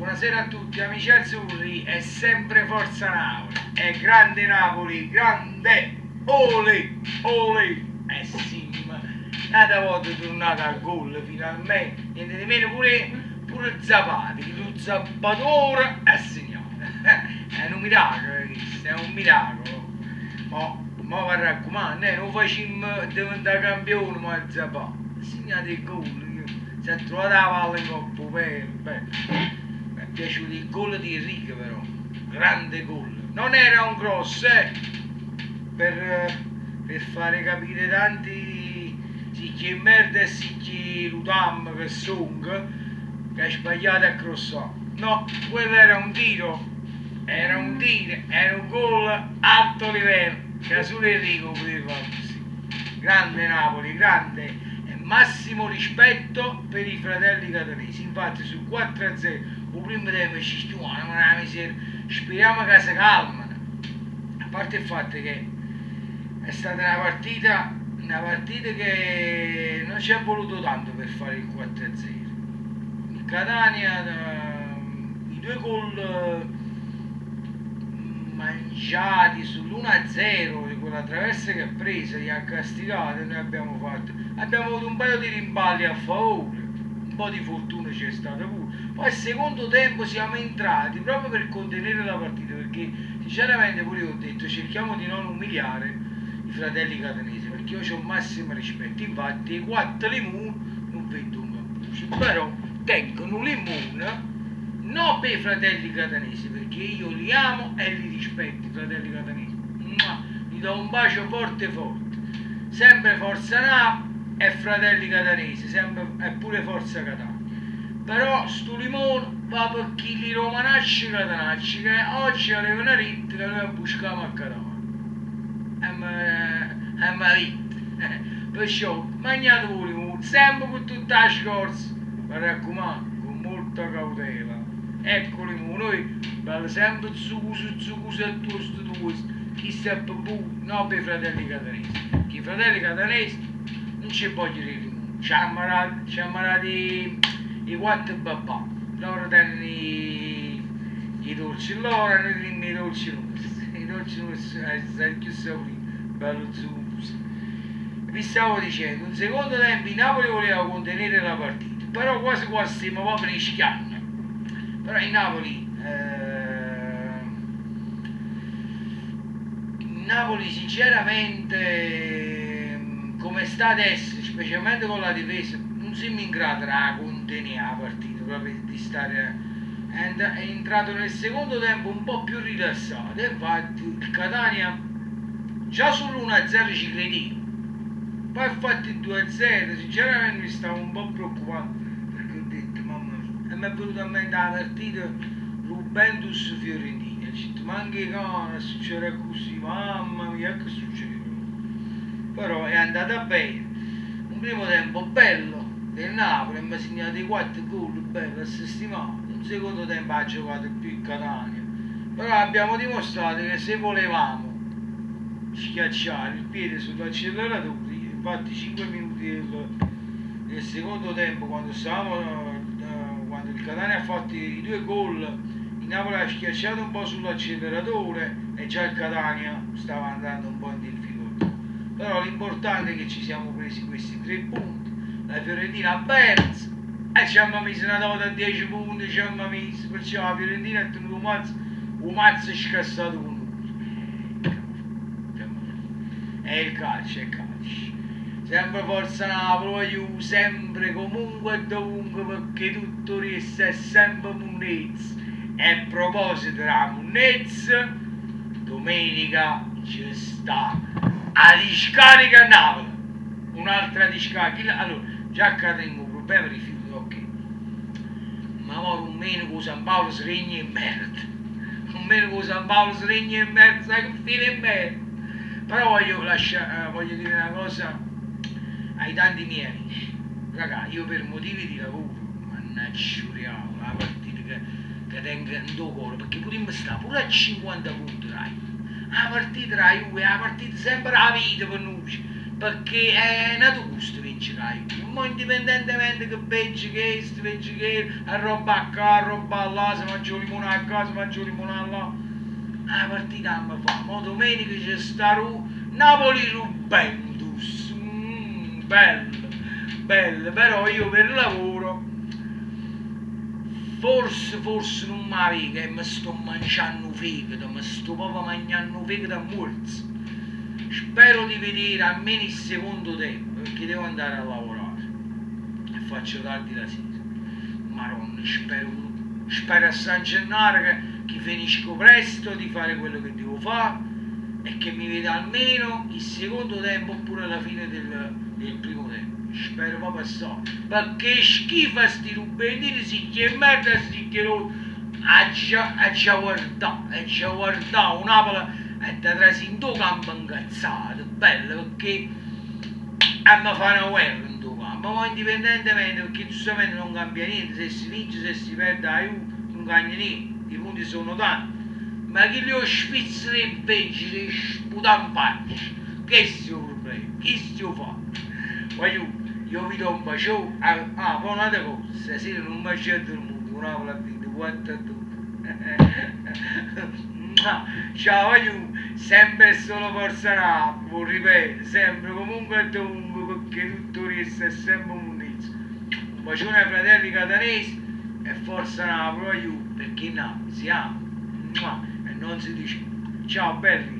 Buonasera a tutti amici azzurri, è sempre Forza Napoli, è grande Napoli, grande, ole, ole, sì, ma l'altra volta è tornata al gol finalmente, niente di meno pure Zapati, lo zappatore è segnato, è un miracolo, è un miracolo, mo va raccomando, non facciamo diventare campione ma Zapati, ha segnato il gol, si è trovata la palla in coppa, bello. Mi è piaciuto il gol di Enrique però, grande gol. Non era un cross, per fare capire tanti sicchi merda e sicchi Lutam che Song che ha sbagliato a crossare. No, quello era un tiro, era un gol alto livello, che solo Enrico poteva fare così. Grande Napoli, grande. Massimo rispetto per i fratelli catanesi, infatti sul 4-0 il primo tempo ci stiamo, speriamo che si calmano, a parte il fatto che è stata una partita che non ci è voluto tanto per fare il 4-0. Il Catania, i due gol mangiati sull'1-0 di quella traversa che ha preso, gli ha castigato e noi abbiamo avuto un paio di rimballi a favore, un po' di fortuna c'è stata pure. Poi al secondo tempo siamo entrati proprio per contenere la partita, perché sinceramente pure io ho detto cerchiamo di non umiliare i fratelli catanesi, perché io ho massimo rispetto, infatti i 4 limoni non vedo un cappuccio, però tengono limone non per i fratelli catanesi, perché io li amo e li rispetto i fratelli catanesi, gli do un bacio forte forte, sempre Forza Napoli e fratelli catanesi, sempre, e pure Forza Catania. Però sto limone va per chi li romanacci catanacci, che oggi aveva una ritta che noi buscavamo a Catania e mi ritta, perciò mangiate voi limone sempre con tutta la scorza, mi raccomando, con molta cautela. Ecco limone, noi bello sempre zucuso e tosto, chi sta per no per i fratelli catanesi, che i fratelli catanesi non ci vogliono i limoni, ci hanno marato i 4 babà, loro tengono i dolci loro, noi teniamo i dolci nostri, sai più saporito, bello zuccoso. Vi stavo dicendo, un secondo tempo il Napoli voleva contenere la partita, però quasi quasi stiamo proprio rischiando. Però il Napoli sinceramente come sta adesso, specialmente con la difesa, non siamo in grado a contenere la partita, proprio di stare, è entrato nel secondo tempo un po' più rilassato, infatti il Catania già sull'1-0 ci credevo, poi ha fatto il 2-0, sinceramente mi stavo un po' preoccupando, perché ho detto mamma mia, e mi è venuto a mente la partita Juventus-Fiorentina, ho detto ma anche cane succede così, mamma mia che succede, però è andata bene, un primo tempo bello del Napoli, mi ha segnato i 4 gol bello, assestimato, un secondo tempo ha giocato più il Catania, però abbiamo dimostrato che se volevamo schiacciare il piede sull'acceleratore, infatti 5 minuti del secondo tempo quando il Catania ha fatto i 2 gol, il Napoli ha schiacciato un po' sull'acceleratore e già il Catania stava andando un po' in difficoltà, però l'importante è che ci siamo presi questi 3 punti, la Fiorentina ha perso e ci hanno messo una nota a 10 punti, ci hanno messo, perciò la Fiorentina ha tenuto un mazzo scassato con noi, è il calcio, è il calcio, sempre Forza Napoli, sempre comunque e dovunque, perché tutto resta è sempre Munnezza. E a proposito della Munnezza, domenica ci sta a discarica a Napoli, un'altra discarica, allora già cadremo un problema di rifiuto, ok, ma ora un meno con San Paolo si regna in merda, un meno con San Paolo si regna in merda, sai che fine in merda. Però voglio dire una cosa ai tanti miei amici, raga, io per motivi di lavoro, mannaggia la partita che tengo in tuo cuore, perché potremmo stare pure a 50 punti, dai. La partita della Juve è la partita sempre la vita per noi, perché è nato gusto, vincerai. Ma indipendentemente che peggio che è, peggio che è, a roba qua, a roba là, se mangio limone a casa, se mangio limone là. La partita mi fa, ma domenica c'è sta Napoli-Juventus, bello, bello, però io per lavoro forse non mi avevo che mi sto mangiando fegato, mi sto proprio mangiando fegato a morsi. Spero di vedere almeno il secondo tempo, perché devo andare a lavorare e faccio tardi la sera. Maronna, spero a San Gennaro che finisco presto di fare quello che devo fare e che mi veda almeno il secondo tempo oppure la fine del primo tempo. Spero proprio so, perché schifo a sti rubendini, si che merda sti che lo a già guardare un Napoli e da trasinto campo incazzato, bello perché a me fa una guerra in tuo campo, ma indipendentemente perché giustamente non cambia niente, se si vince, se si perde aiuto, non cambia niente, i punti sono tanti, ma chi li ho spizzati e vince, li sputa in faccia, che è il problema, che si fa? Voglio, io vi do un bacio, poi un'altra cosa, stasera non mi c'è dormito, una la vita, quanto tu. Ciao, voglio sempre e solo forza Napoli, ripeto, sempre comunque e dovunque, perché tutto riesce è sempre un inizio. Un bacione ai fratelli catanesi e forza Napoli, voglio, perché Napoli si ama e non si dice. Ciao belli.